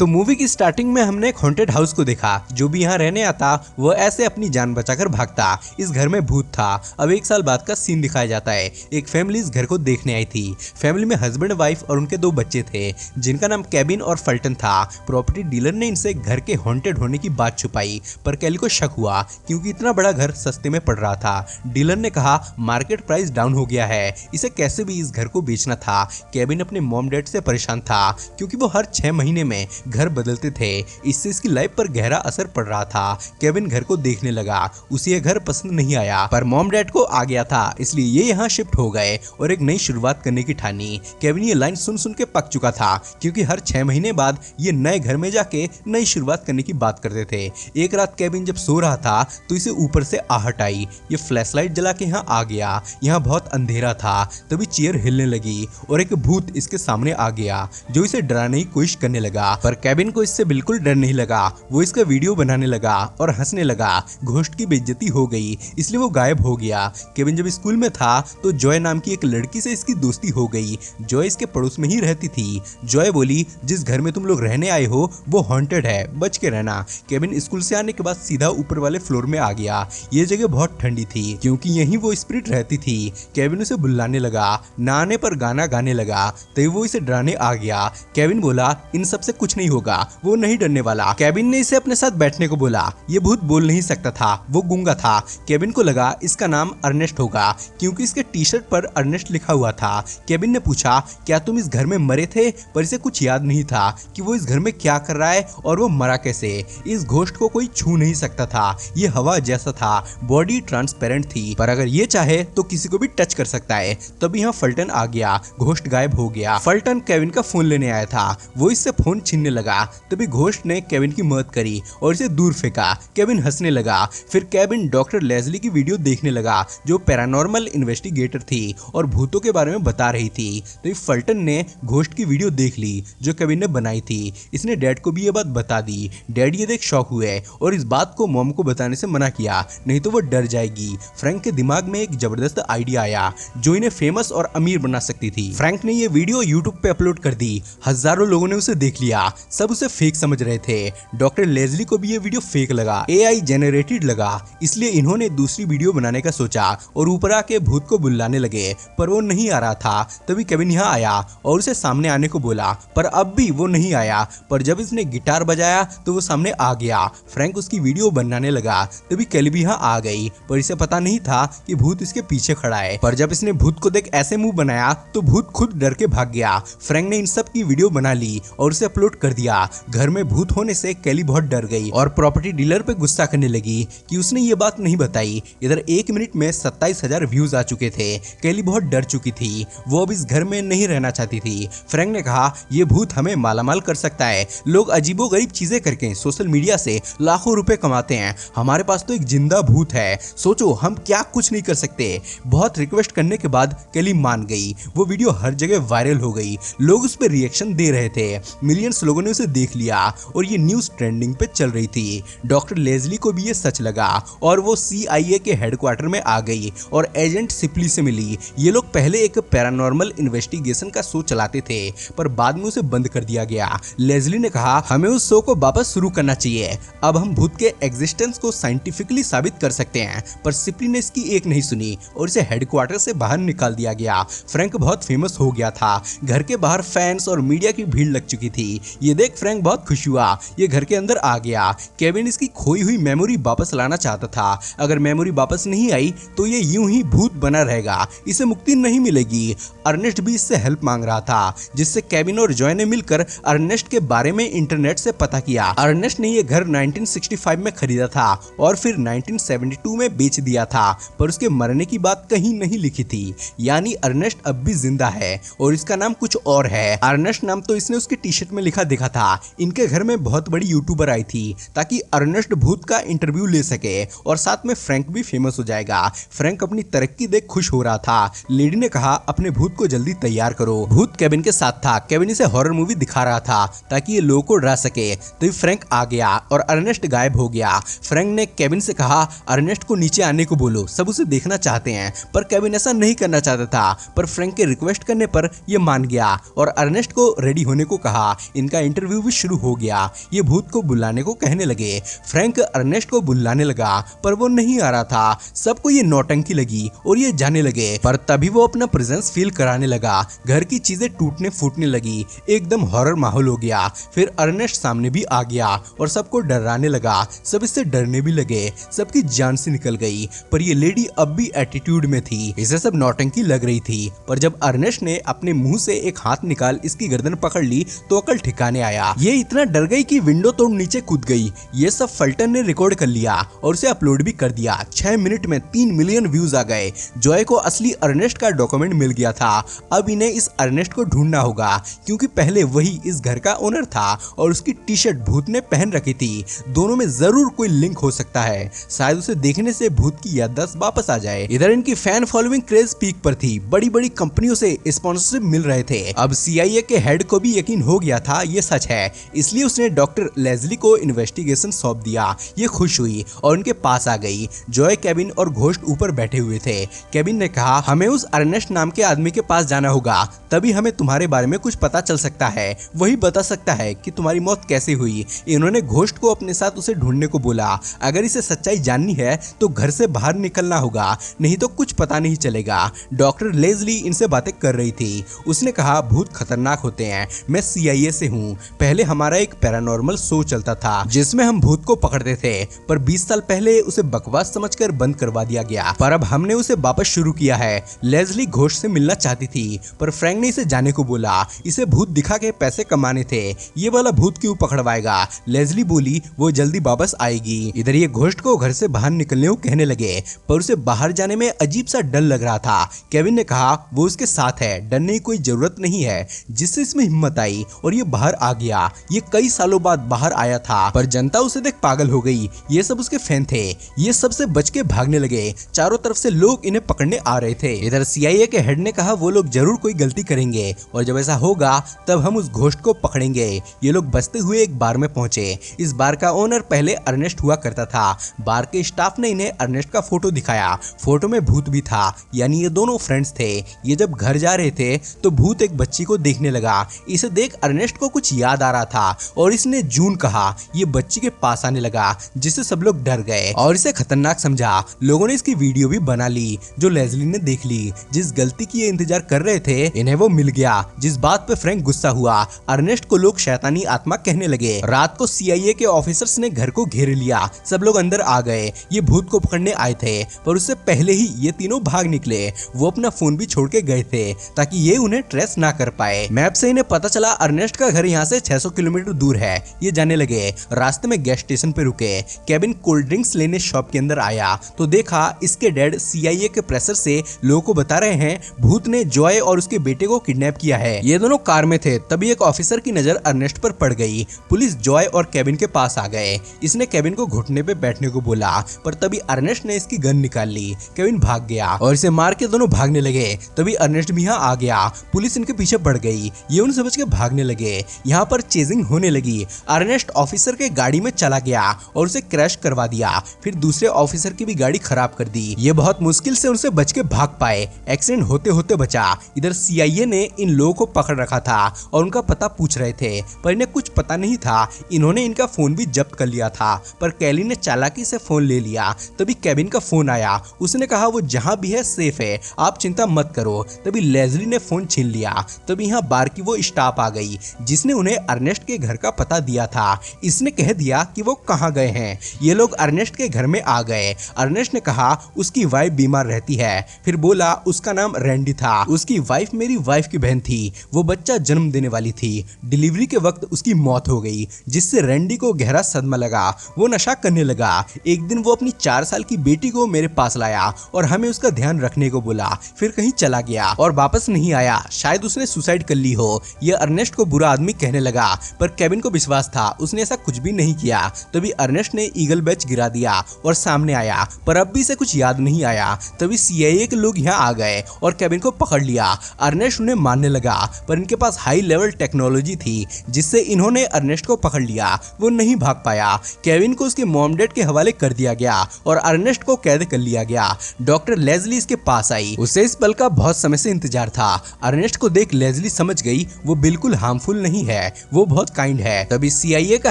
तो मूवी की स्टार्टिंग में हमने एक हॉन्टेड हाउस को देखा। जो भी यहाँ रहने आता वो ऐसे अपनी जान बचाकर भागता। इस घर में भूत था। अब 1 साल बाद का सीन दिखाया जाता है। एक फैमिली इस घर को देखने आई थी। फैमिली में हस्बैंड वाइफ और उनके 2 बच्चे थे जिनका नाम केविन और फल्टन था। प्रॉपर्टी डीलर ने इनसे घर के हॉन्टेड होने की बात छुपाई, पर कैली को शक हुआ क्योंकि इतना बड़ा घर सस्ते में पड़ रहा था। डीलर ने कहा मार्केट प्राइस डाउन हो गया है, इसे कैसे भी इस घर को बेचना था। केविन अपने मॉम डैड से परेशान था क्योंकि वो हर 6 महीने में घर बदलते थे। इससे इसकी लाइफ पर गहरा असर पड़ रहा था। केविन घर को देखने लगा। उसे यह घर पसंद नहीं आया, पर मॉम डैड को आ गया था, इसलिए ये यहाँ शिफ्ट हो गए और एक नई शुरुआत करने की ठानी। केविन ये लाइन सुन सुन के पक चुका था क्योंकि हर 6 महीने बाद ये नए घर में जाके नई शुरुआत करने की बात करते थे। एक रात केविन जब सो रहा था तो इसे ऊपर से आहट आई। ये फ्लैशलाइट जला के यहाँ आ गया। यहाँ बहुत अंधेरा था। तभी चेयर हिलने लगी और एक भूत इसके सामने आ गया जो इसे डराने की कोशिश करने लगा, पर केविन को इससे बिल्कुल डर नहीं लगा। वो इसका वीडियो बनाने लगा और हंसने लगा। घोस्ट की बेइज्जती हो गई इसलिए वो गायब हो गया। केविन जब स्कूल में था तो जॉय नाम की एक लड़की से इसकी दोस्ती हो गई। जॉय इसके पड़ोस में ही रहती थी। जॉय बोली जिस घर में तुम लोग रहने आए हो वो हॉन्टेड है, बच के रहना। केविन स्कूल से आने के बाद सीधा ऊपर वाले फ्लोर में आ गया। ये जगह बहुत ठंडी थी क्योंकि यहीं वो स्पिरिट रहती थी। केविन उसे बुलाने लगा, ना आने पर गाना गाने लगा। तभी वो इसे डराने आ गया। केविन बोला इन सब से कुछ नहीं होगा, वो नहीं डरने वाला। केविन ने इसे अपने साथ बैठने को बोला। ये भूत बोल नहीं सकता था, वो गूंगा था। केविन को लगा इसका नाम अर्नेस्ट होगा क्योंकि इसके टी शर्ट पर अर्नेस्ट लिखा हुआ था। केविन ने पूछा क्या तुम इस घर में मरे थे, पर इसे कुछ याद नहीं था कि वो इस घर में क्या कर रहा है और वो मरा कैसे। इस घोस्ट को कोई छू नहीं सकता था। ये हवा जैसा था, बॉडी ट्रांसपेरेंट थी, पर अगर ये चाहे तो किसी को भी टच कर सकता है। तभी यहाँ फल्टन आ गया। घोस्ट गायब हो गया। फल्टन केविन का फोन लेने आया था। वो इससे फोन छीनने लगा। तभी घोस्ट ने केविन की मदद करी और इसे दूर फेंका। केविन हंसने लगा। फिर केविन डॉक्टर लेज़ली की वीडियो देखने लगा जो पैरानॉर्मल इन्वेस्टिगेटर थी और भूतों के बारे में बता रही थी। तो फल्टन ने घोस्ट की वीडियो देख ली जो केविन ने बनाई थी। इसने डैड को भी ये बात बता दी। डैड ये देख शॉक हुए और इस बात को मॉम को बताने से मना किया, नहीं तो वो डर जाएगी। फ्रैंक के दिमाग में एक जबरदस्त आइडिया आया जो इन्हें फेमस और अमीर बना सकती थी। फ्रैंक ने ये वीडियो यूट्यूब पे अपलोड कर दी। हजारों लोगों ने उसे देख लिया। सब उसे फेक समझ रहे थे। डॉक्टर लेज़ली को भी ये वीडियो फेक लगा, AI जेनरेटेड लगा। इसलिए इन्होंने दूसरी वीडियो बनाने का सोचा और ऊपर आके भूत को बुलाने लगे, पर वो नहीं आ रहा था। तभी केविन यहाँ आया और उसे सामने आने को बोला, पर अब भी वो नहीं आया। पर जब इसने गिटार बजाया तो वो सामने आ गया। फ्रैंक उसकी वीडियो बनाने लगा। तभी केली भी यहाँ आ गई, पर इसे पता नहीं था कि भूत इसके पीछे खड़ा है। पर जब इसने भूत को देख ऐसे मुंह बनाया तो भूत खुद डर के भाग गया। फ्रैंक ने इन सब की वीडियो बना ली और उसे अपलोड कर दिया। घर में भूत होने से केली बहुत डर गई और प्रॉपर्टी डीलर पे गुस्सा करने लगी कि उसने ये बात नहीं बताई। इधर 1 मिनट में 27,000 व्यूज आ चुके थे। केली बहुत डर चुकी थी। वो अब इस घर में नहीं रहना चाहती थी। फ्रैंक ने कहा ये भूत हमें मालामाल कर सकता है। लोग अजीबोगरीब चीजें करके सोशल मीडिया से लाखों रुपए कमाते हैं। हमारे पास तो एक जिंदा भूत है, सोचो हम क्या कुछ नहीं कर सकते। बहुत रिक्वेस्ट करने के बाद केली मान गई। वो वीडियो हर जगह वायरल हो गई। लोग उस पर रिएक्शन दे रहे थे। मिलियंस लोगों ने उसे देख लिया और ये न्यूज ट्रेंडिंग पे चल रही थी। डॉक्टर लेज़ली को भी ये सच लगा और वो CIA के हेडक्वार्टर में आ गई और एजेंट सिपली से मिली। ये लोग पहले एक पैरानॉर्मल इन्वेस्टिगेशन का शो चलाते थे, पर बाद में उसे बंद कर दिया गया। लेज़ली ने कहा हमें उस शो को वापस शुरू करना चाहिए। अब हम भूत के एग्जिस्टेंस को साइंटिफिकली साबित कर सकते हैं। पर सिपली ने इसकी एक नहीं सुनी और इसे हेडक्वार्टर से बाहर निकाल दिया गया। फ्रैंक बहुत फेमस हो गया था। घर के बाहर फैंस और मीडिया की भीड़ लग चुकी थी। ये देख फ्रैंक बहुत खुश हुआ। ये घर के अंदर आ गया। केविन इसकी खोई हुई मेमोरी वापस लाना चाहता था। अगर मेमोरी वापस नहीं आई तो ये यूं ही भूत बना रहेगा, इसे मुक्ति नहीं मिलेगी। अर्नेस्ट भी इससे हेल्प मांग रहा था, जिससे केविन और जॉय ने मिलकर अर्नेस्ट के बारे में इंटरनेट से पता किया। अर्नेस्ट ने ये घर 1965 में खरीदा था और फिर 1972 में बेच दिया था, पर उसके मरने की बात कहीं नहीं लिखी थी। यानी अर्नेस्ट अब भी जिंदा है और इसका नाम कुछ और है। अर्नेस्ट नाम तो इसने उसके टी शर्ट में लिखा देखा था। इनके घर में बहुत बड़ी यूट्यूबर आई थी ताकि अर्नेस्ट भूत का इंटरव्यू ले सके और साथ में फ्रैंक भी फेमस हो जाएगा। फ्रैंक अपनी तरक्की देख खुश हो रहा था। लेडी ने कहा अपने भूत को जल्दी तैयार करो। भूत केविन के साथ था। केविन इसे हॉरर मूवी दिखा रहा था ताकि ये लोगों को डरा सके। तभी फ्रैंक आ गया और अर्नेस्ट गायब हो गया। फ्रैंक ने केविन से कहा अर्नेस्ट को नीचे आने को बोलो, सब उसे देखना चाहते हैं। पर केविन ऐसा नहीं करना चाहता था, पर फ्रैंक के रिक्वेस्ट करने पर यह मान गया और अर्नेस्ट को रेडी होने को कहा। इनका इंटरव्यू भी शुरू हो गया। ये भूत को बुलाने को कहने लगे। फ्रैंक अर्नेस्ट को बुलाने लगा पर वो नहीं आ रहा था। सबको ये नौटंकी लगी और ये जाने लगे, पर तभी वो अपना प्रेजेंस फील कराने लगा। घर की चीजें टूटने फूटने लगी, एकदम हॉरर माहौल हो गया। फिर अर्नेस्ट सामने भी आ गया और सबको डराने लगा। सब इससे डरने भी लगे, सबकी जान से निकल गई। पर ये लेडी अब भी एटीट्यूड में थी, इसे सब नौटंकी लग रही थी। पर जब अर्नेस्ट ने अपने मुंह से एक हाथ निकाल इसकी गर्दन पकड़ ली तो अकल ठिकाने आया। ये इतना डर गई कि विंडो तोड़ नीचे कूद गई। ये सब फल्टन ने रिकॉर्ड कर लिया और उसे अपलोड भी कर दिया। 6 मिनट में 3 मिलियन व्यूज आ गए। जॉय को असली अर्नेस्ट का डॉक्यूमेंट मिल गया था। अब इन्हें इस अर्नेस्ट को ढूंढना होगा, क्योंकि पहले वही इस घर का ओनर था और उसकी टी शर्ट भूत ने पहन रखी थी। दोनों में जरूर कोई लिंक हो सकता है, शायद उसे देखने से भूत की याददाश्त वापस आ जाए। इधर इनकी फैन फॉलोइंग क्रेज पीक पर थी। बड़ी बड़ी कंपनियों से स्पॉन्सरशिप मिल रहे थे। अब CIA के हेड को भी यकीन हो गया था ये सच है, इसलिए उसने डॉक्टर लेजली को इन्वेस्टिगेशन सौंप दिया। ये खुश हुई और उनके पास आ गई। जॉय, केविन और घोस्ट ऊपर बैठे हुए थे। केविन ने कहा, हमें उस अर्नेस्ट नाम के आदमी के पास जाना होगा, तभी हमें तुम्हारे बारे में कुछ पता चल सकता है। वही बता सकता है कि तुम्हारी मौत कैसे हुई। इन्होंने घोस्ट को अपने साथ उसे ढूंढने को बोला। अगर इसे सच्चाई जाननी है तो घर से बाहर निकलना होगा, नहीं तो कुछ पता नहीं चलेगा। डॉक्टर लेजली इनसे बातें कर रही थी। उसने कहा, भूत खतरनाक होते हैं। मैं CIA से हूँ। पहले हमारा एक पैरानॉर्मल शो चलता था जिसमें हम भूत को पकड़ते थे, पर 20 साल पहले उसे बकवास समझकर बंद करवा दिया गया। पर अब हमने उसे वापस शुरू किया है। लेजली घोस्ट से मिलना चाहती थी, पर फ्रैंक ने इसे जाने को बोला। इसे भूत दिखा के पैसे कमाने थे, ये वाला भूत क्यों पकड़वाएगा। लेजली बोली वो जल्दी वापस आएगी। इधर ये घोस्ट को घर से बाहर निकलने को कहने लगे, पर उसे बाहर जाने में अजीब सा डर लग रहा था। केविन ने कहा वो उसके साथ है, डरने की कोई जरूरत नहीं है, जिससे इसमें हिम्मत आई और ये बाहर आ गया। ये कई सालों बाद बाहर आया था, पर जनता उसे देख पागल हो गई। ये सब उसके फैन थे। ये सबसे बच के भागने लगे। चारों तरफ से लोग इन्हें पकड़ने आ रहे थे। इधर CIA के हेड ने कहा वो लोग जरूर कोई गलती करेंगे और जब ऐसा होगा तब हम उस घोस्ट को पकड़ेंगे। ये लोग बचते हुए एक बार में पहुंचे। इस बार का ओनर पहले अर्नेस्ट हुआ करता था। बार के स्टाफ ने इन्हें अर्नेस्ट का फोटो दिखाया। फोटो में भूत भी था, यानी ये दोनों फ्रेंड्स थे। ये जब घर जा रहे थे तो भूत एक बच्ची को देखने लगा। इसे देख अर्नेस्ट को कुछ याद आ रहा था और इसने जून कहा। ये बच्ची के पास आने लगा, जिससे सब लोग डर गए और इसे खतरनाक समझा। लोगों ने इसकी वीडियो भी बना ली, जो लेजली ने देख ली। जिस गलती की ये इंतजार कर रहे थे इन्हें वो मिल गया, जिस बात पे फ्रैंक गुस्सा हुआ। अर्नेस्ट को लोग शैतानी आत्मा कहने लगे। रात को CIA के ऑफिसर्स ने घर को घेर लिया। सब लोग अंदर आ गए। ये भूत को पकड़ने आए थे, पर उससे पहले ही ये तीनों भाग निकले। वो अपना फोन भी छोड़ के गए थे ताकि ये उन्हें ट्रेस ना कर पाए। मैप से इन्हें पता चला अर्नेस्ट का घर यहाँ से 600 किलोमीटर दूर है। ये जाने लगे। रास्ते में गैस स्टेशन पे रुके। केविन कोल्ड ड्रिंक्स लेने शॉप के अंदर आया तो देखा इसके डैड CIA के प्रेशर से लोगों को बता रहे हैं भूत ने जॉय और उसके बेटे को किडनैप किया है। ये दोनों कार में थे, तभी एक ऑफिसर की नजर अर्नेस्ट पर पड़ गई। पुलिस जॉय और केविन के पास आ गए। इसने केविन को घुटने पे बैठने को बोला, पर तभी अर्नेस्ट ने इसकी गन निकाल ली। केविन भाग गया और इसे मार के दोनों भागने लगे। तभी अर्नेस्ट भी यहाँ आ गया। पुलिस इनके पीछे पड़ गई। ये उन समझ के भागने लगे। यहाँ पर चेजिंग होने लगी। अर्नेस्ट ऑफिसर के गाड़ी में चला गया और उसे क्रैश करवा दिया। फिर दूसरे ऑफिसर की भी गाड़ी खराब कर दी। ये बहुत मुश्किल से उनसे बच के भाग पाए। एक्सीडेंट होते होते बचा। इधर CIA ने इन लोगों को पकड़ रखा था और उनका पता पूछ रहे थे, पर इन्हें कुछ पता नहीं था। इन्होंने इनका फोन भी जब्त कर लिया था, पर कैली ने चालाकी से फोन ले लिया। तभी केविन का फोन आया। उसने कहा वो जहाँ भी है सेफ है, आप चिंता मत करो। तभी लेजली ने फोन छीन लिया। तभी यहाँ बार की वो स्टाफ आ गई, जिसने उन्हें अर्नेस्ट के घर का पता दिया था। इसने कह दिया कि वो कहाँ गए हैं। ये लोग अर्नेस्ट के घर में आ गए। अर्नेस्ट ने कहा उसकी वाइफ बीमार रहती है। फिर बोला उसका नाम रैंडी था। उसकी वाइफ मेरी वाइफ की बहन थी। वो बच्चा जन्म देने वाली थी। डिलीवरी के वक्त उसकी मौत हो गई, जिससे रैंडी को गहरा सदमा लगा। वो नशा करने लगा। एक दिन वो अपनी 4 साल की बेटी को मेरे पास लाया और हमें उसका ध्यान रखने को बोला। फिर कहीं चला गया और वापस नहीं आया। शायद उसने सुसाइड कर ली हो। यह अर्नेस्ट को बुरा आदमी कहने लगा, पर केविन को विश्वास था उसने ऐसा कुछ भी नहीं किया। तभी अर्नेस्ट ने ईगल बैच गिरा दिया और सामने आया, पर अब भी से कुछ याद नहीं आया। तभी CIA के लोग यहाँ आ गए और केविन को पकड़ लिया। अर्नेस्ट उन्हें मारने लगा, पर इनके पास हाई लेवल टेक्नोलॉजी थी, जिससे इन्होंने अर्नेस्ट को पकड़ लिया। वो नहीं भाग पाया। केविन को उसके मॉम डैड के हवाले कर दिया गया और अर्नेस्ट को कैद कर लिया गया। डॉक्टर लेजली इसके पास आई। उसे इस पल का बहुत समय से इंतजार था। अर्नेस्ट को देख लेजली समझ गई वो बिल्कुल हार्मफुल नहीं है। है, वो बहुत काइंड है। तभी CIA का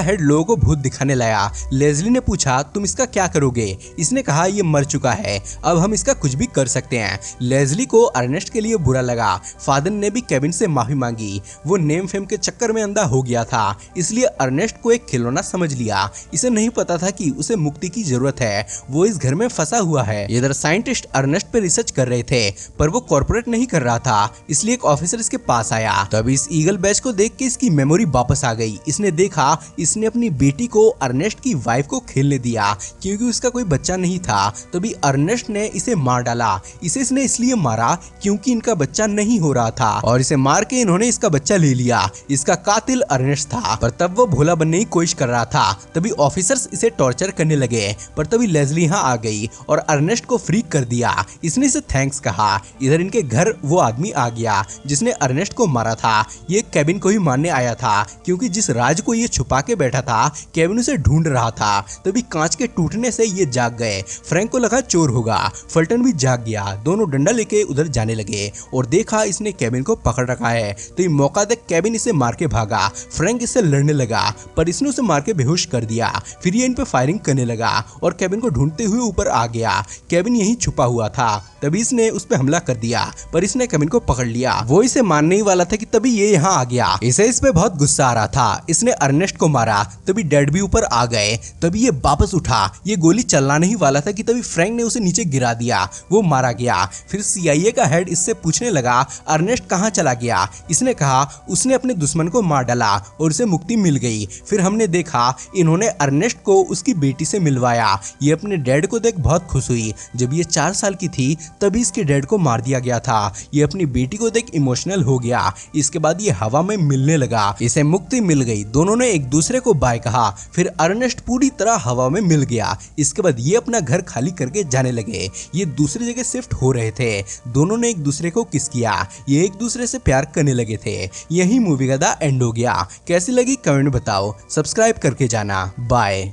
हेड लोगों को भूत दिखाने लाया। लेज़ली ने पूछा तुम इसका क्या करोगे? इसने कहा ये मर चुका है, अब हम इसका कुछ भी कर सकते हैं। लेज़ली को अर्नेस्ट के लिए बुरा लगा। फादर ने भी केविन से माफी मांगी। वो नेम फेम के चक्कर में अंधा हो गया था, इसलिए अर्नेस्ट को एक खिलौना समझ लिया। इसे नहीं पता था कि उसे मुक्ति की जरूरत है, वो इस घर में फंसा हुआ है। इधर साइंटिस्ट अर्नेस्ट पे रिसर्च कर रहे थे, पर वो कॉर्पोरेट नहीं कर रहा था, इसलिए एक ऑफिसर इसके पास आया। तभी इस ईगल बैच को देख के इसकी मेमोरी वापस आ गई। इसने देखा इसने अपनी बेटी को अर्नेस्ट की वाइफ को खेलने दिया, क्योंकि उसका कोई बच्चा नहीं था। तभी अर्नेस्ट ने इसे मार डाला। इसे इसने इसलिए मारा क्योंकि इनका बच्चा नहीं हो रहा था, और इसे मार के इन्होंने इसका बच्चा ले लिया। इसका कातिल अर्नेस्ट था, पर तब वो भोला बनने की कोशिश कर रहा था। तभी ऑफिसर्स इसे टॉर्चर करने लगे, पर तभी लेज़ली यहाँ आ गई और अर्नेस्ट को फ्री कर दिया। इसने इसे थैंक्स कहा। इधर इनके घर वो आदमी आ गया जिसने अर्नेस्ट को मारा था। ये केविन को ही मारने आया था, क्योंकि जिस राज को ये छुपा के बैठा था केविन उसे ढूंढ रहा था। तभी कांच के टूटने से ये जाग गए। फ्रैंक को लगा चोर होगा, फल्टन भी जाग गया। दोनों डंडा लेके उधर जाने लगे और देखा इसने केविन को पकड़ रखा है। तो ये मौका देख केविन इसे मार के भागा। फ्रैंक इससे लड़ने लगा, पर इसने उसे मार के बेहोश कर दिया। फिर ये इन पे फायरिंग करने लगा और केविन को ढूंढते हुए ऊपर आ गया। केविन यहीं छुपा हुआ था। तभी इसने उस पे हमला कर दिया, पर इसने केविन को पकड़ लिया। वो इसे मारने ही वाला था कि तभी ये यहाँ आ गया। इसे इस पे बहुत गुस्सा आ रहा था। इसने अर्नेस्ट को मारा। तभी डैड भी ऊपर आ गए। तभी ये वापस उठा। ये गोली चलाने ही वाला था कि तभी फ्रैंक ने उसे नीचे गिरा दिया। वो मारा गया। फिर CIA का हेड इससे पूछने लगा अर्नेस्ट कहाँ चला गया? इसने कहा उसने अपने दुश्मन को मार डाला और उसे मुक्ति मिल गई। फिर हमने देखा इन्होंने अर्नेस्ट को उसकी बेटी से मिलवाया। ये अपने डैड को देख बहुत खुश हुई। जब ये 4 साल की थी तभी इसके डैड को मार दिया गया था। ये अपनी बेटी को देख इमोशनल हो गया। इसके बाद ये हवा में मिलने लगा। इसे मुक्ति मिल गई। दोनों ने एक दूसरे को बाय कहा। फिर अर्नेस्ट पूरी तरह हवा में मिल गया। इसके बाद ये अपना घर खाली करके जाने लगे। ये दूसरी जगह शिफ्ट हो रहे थे। दोनों ने एक दूसरे को किस किया। ये एक दूसरे से प्यार करने लगे थे। यही मूवी का द एंड हो गया। कैसी लगी कमेंट में बताओ। सब्सक्राइब करके जाना। बाय।